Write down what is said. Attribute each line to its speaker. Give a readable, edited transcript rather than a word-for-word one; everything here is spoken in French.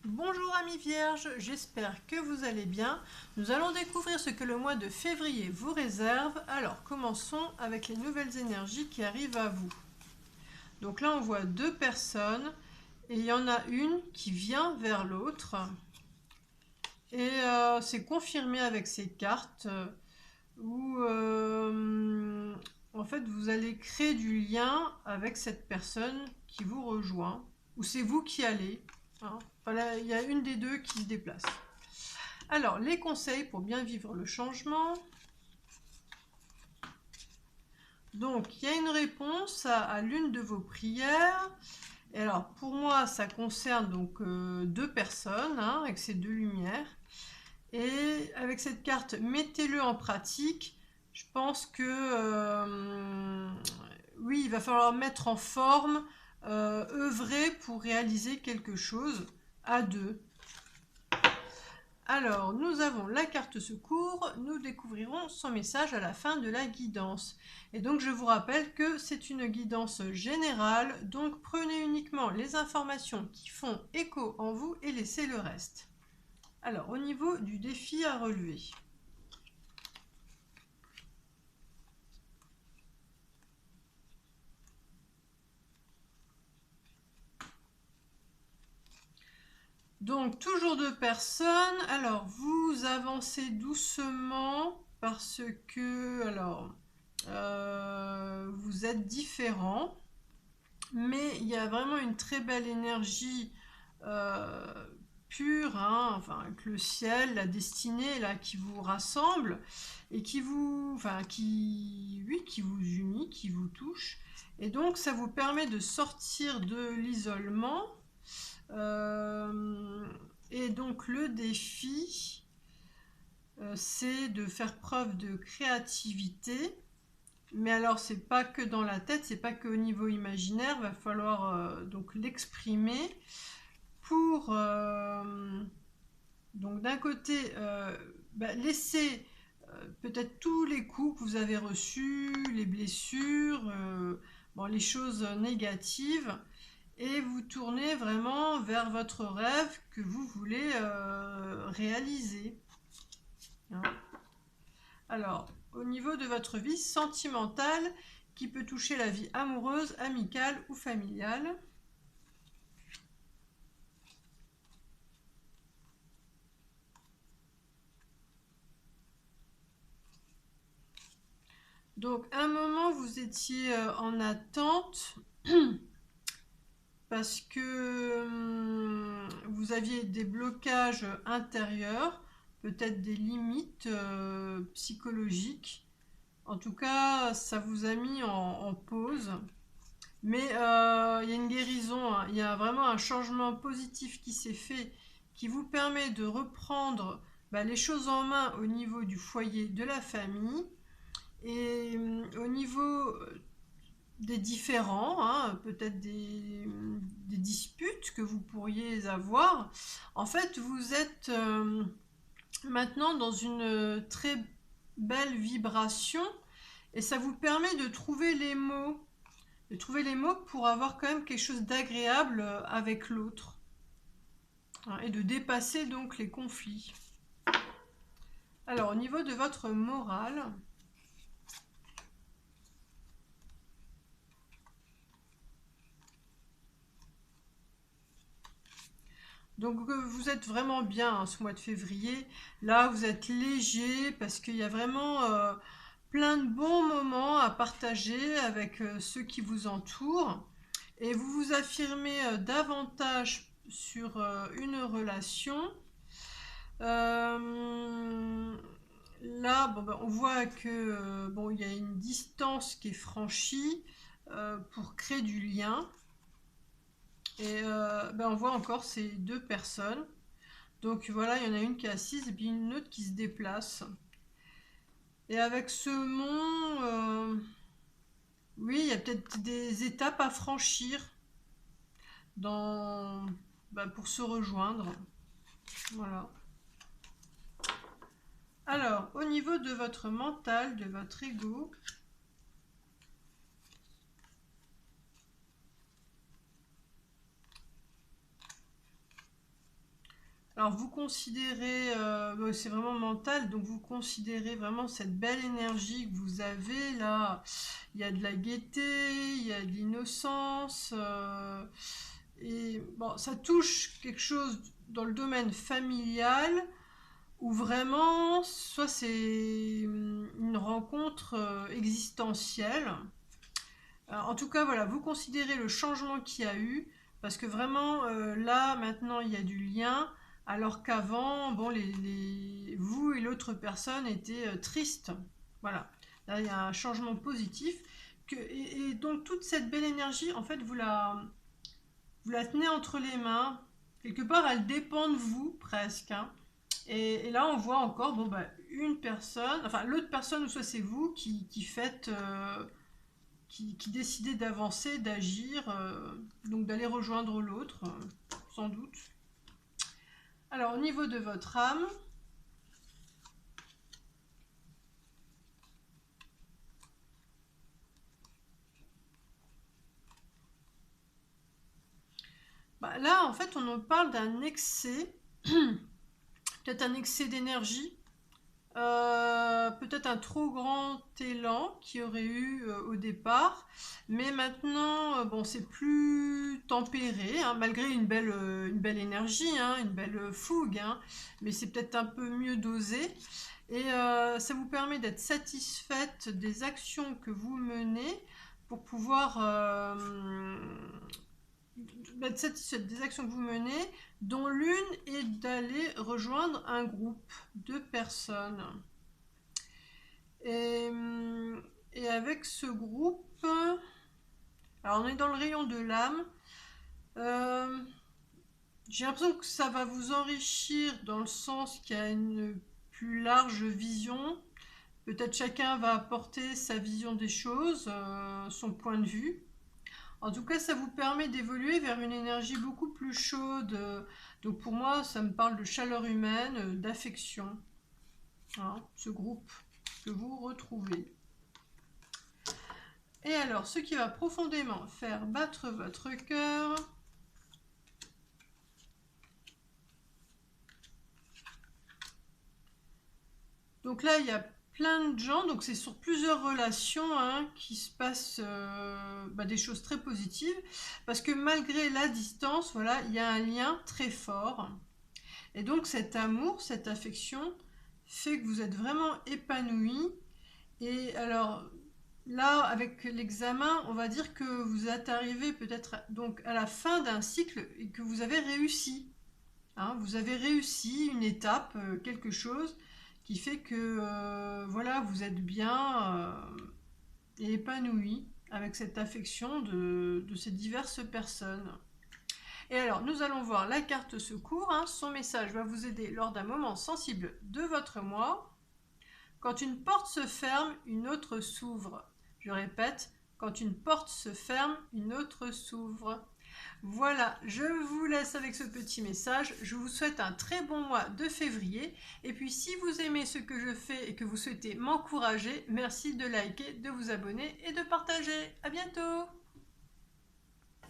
Speaker 1: Bonjour amis vierges, j'espère que vous allez bien. Nous allons découvrir ce que le mois de février vous réserve. Alors commençons avec les nouvelles énergies qui arrivent à vous. Donc là on voit deux personnes et il y en a une qui vient vers l'autre. Et c'est confirmé avec ces cartes où en fait vous allez créer du lien avec cette personne qui vous rejoint. Ou c'est vous qui allez. Hein. Voilà, il y a une des deux qui se déplace. Alors, les conseils pour bien vivre le changement. Donc, il y a une réponse à l'une de vos prières. Et alors, pour moi, ça concerne donc deux personnes, hein, avec ces deux lumières. Et avec cette carte, mettez-le en pratique. Je pense que, oui, il va falloir mettre en forme, œuvrer pour réaliser quelque chose à deux. Alors, nous avons la carte secours, nous découvrirons son message à la fin de la guidance. Et donc, je vous rappelle que c'est une guidance générale, donc prenez uniquement les informations qui font écho en vous et laissez le reste. Alors, au niveau du défi à relever. Donc, toujours deux personnes. Alors, vous avancez doucement parce que, alors, vous êtes différents. Mais il y a vraiment une très belle énergie pure, hein, enfin, avec le ciel, la destinée là, qui vous rassemble et qui vous, enfin, oui, qui vous unit, qui vous touche. Et donc, ça vous permet de sortir de l'isolement. Et donc, le défi, c'est de faire preuve de créativité. Mais alors, c'est pas que dans la tête, c'est pas que au niveau imaginaire, va falloir donc l'exprimer pour donc d'un côté laisser peut-être tous les coups que vous avez reçus, les blessures, bon, les choses négatives, et vous tourner vraiment vers votre rêve que vous voulez réaliser. Hein. Alors, au niveau de votre vie sentimentale, qui peut toucher la vie amoureuse, amicale ou familiale. Donc, à un moment, vous étiez en attente parce que vous aviez des blocages intérieurs, peut-être des limites psychologiques. En tout cas, ça vous a mis en pause. Mais il y a une guérison, hein. Il y a vraiment un changement positif qui s'est fait, qui vous permet de reprendre les choses en main au niveau du foyer, de la famille, et au niveau des différends, hein, peut-être des disputes que vous pourriez avoir. En fait, vous êtes maintenant dans une très belle vibration, et ça vous permet de trouver les mots. De trouver les mots pour avoir quand même quelque chose d'agréable avec l'autre. Hein, et de dépasser donc les conflits. Alors, au niveau de votre morale, donc vous êtes vraiment bien hein, ce mois de février. Là, vous êtes léger parce qu'il y a vraiment plein de bons moments à partager avec ceux qui vous entourent. Et vous vous affirmez davantage sur une relation. Là, bon, on voit que bon, il y a une distance qui est franchie pour créer du lien. Et on voit encore ces deux personnes. Donc voilà, il y en a une qui est assise et puis une autre qui se déplace. Et avec ce mont, oui, il y a peut-être des étapes à franchir dans, pour se rejoindre. Voilà. Alors, au niveau de votre mental, de votre ego, Alors vous considérez, c'est vraiment mental, donc vous considérez vraiment cette belle énergie que vous avez là. Il y a de la gaieté, il y a de l'innocence, et bon, ça touche quelque chose dans le domaine familial, où vraiment, soit c'est une rencontre existentielle. En tout cas, voilà, vous considérez le changement qu'il y a eu, parce que vraiment, là, maintenant, il y a du lien, alors qu'avant, bon, vous et l'autre personne étaient tristes. Voilà. Là, il y a un changement positif. Et donc, toute cette belle énergie, en fait, vous la tenez entre les mains. Quelque part, elle dépend de vous, presque, hein. Et là, on voit encore, bon, bah, une personne, enfin, l'autre personne, ou soit c'est vous qui faites. Qui décidait d'avancer, d'agir, donc d'aller rejoindre l'autre, sans doute. Alors, au niveau de votre âme, bah, là, en fait, on nous parle d'un excès, peut-être un excès d'énergie, peut-être un trop grand élan qu'il y aurait eu au départ, mais maintenant, bon, c'est plus tempéré, hein, malgré une belle énergie, hein, une belle fougue, hein, mais c'est peut-être un peu mieux dosé. Et ça vous permet d'être satisfaite des actions que vous menez pour pouvoir être satisfaite des actions que vous menez, dont l'une est d'aller rejoindre un groupe de personnes. Et, et avec ce groupe, alors on est dans le rayon de l'âme. J'ai l'impression que ça va vous enrichir dans le sens qu'il y a une plus large vision. Peut-être chacun va apporter sa vision des choses, son point de vue. En tout cas, ça vous permet d'évoluer vers une énergie beaucoup plus chaude. Donc pour moi, ça me parle de chaleur humaine, d'affection. Hein, ce groupe que vous retrouvez. Et alors, ce qui va profondément faire battre votre cœur. Donc là, il y a plein de gens, donc c'est sur plusieurs relations, hein, qui se passent des choses très positives, parce que malgré la distance, voilà, il y a un lien très fort. Et donc cet amour, cette affection, fait que vous êtes vraiment épanoui. Et alors là, avec l'examen, on va dire que vous êtes arrivé peut-être donc à la fin d'un cycle et que vous avez réussi. Hein, vous avez réussi une étape, quelque chose qui fait que voilà, vous êtes bien et épanoui avec cette affection de ces diverses personnes. Et alors, nous allons voir la carte secours. Hein. Son message va vous aider lors d'un moment sensible de votre mois. Quand une porte se ferme, une autre s'ouvre. Je répète, quand une porte se ferme, une autre s'ouvre. Voilà, je vous laisse avec ce petit message. Je vous souhaite un très bon mois de février. Et puis si vous aimez ce que je fais et que vous souhaitez m'encourager, merci de liker, de vous abonner et de partager. À bientôt!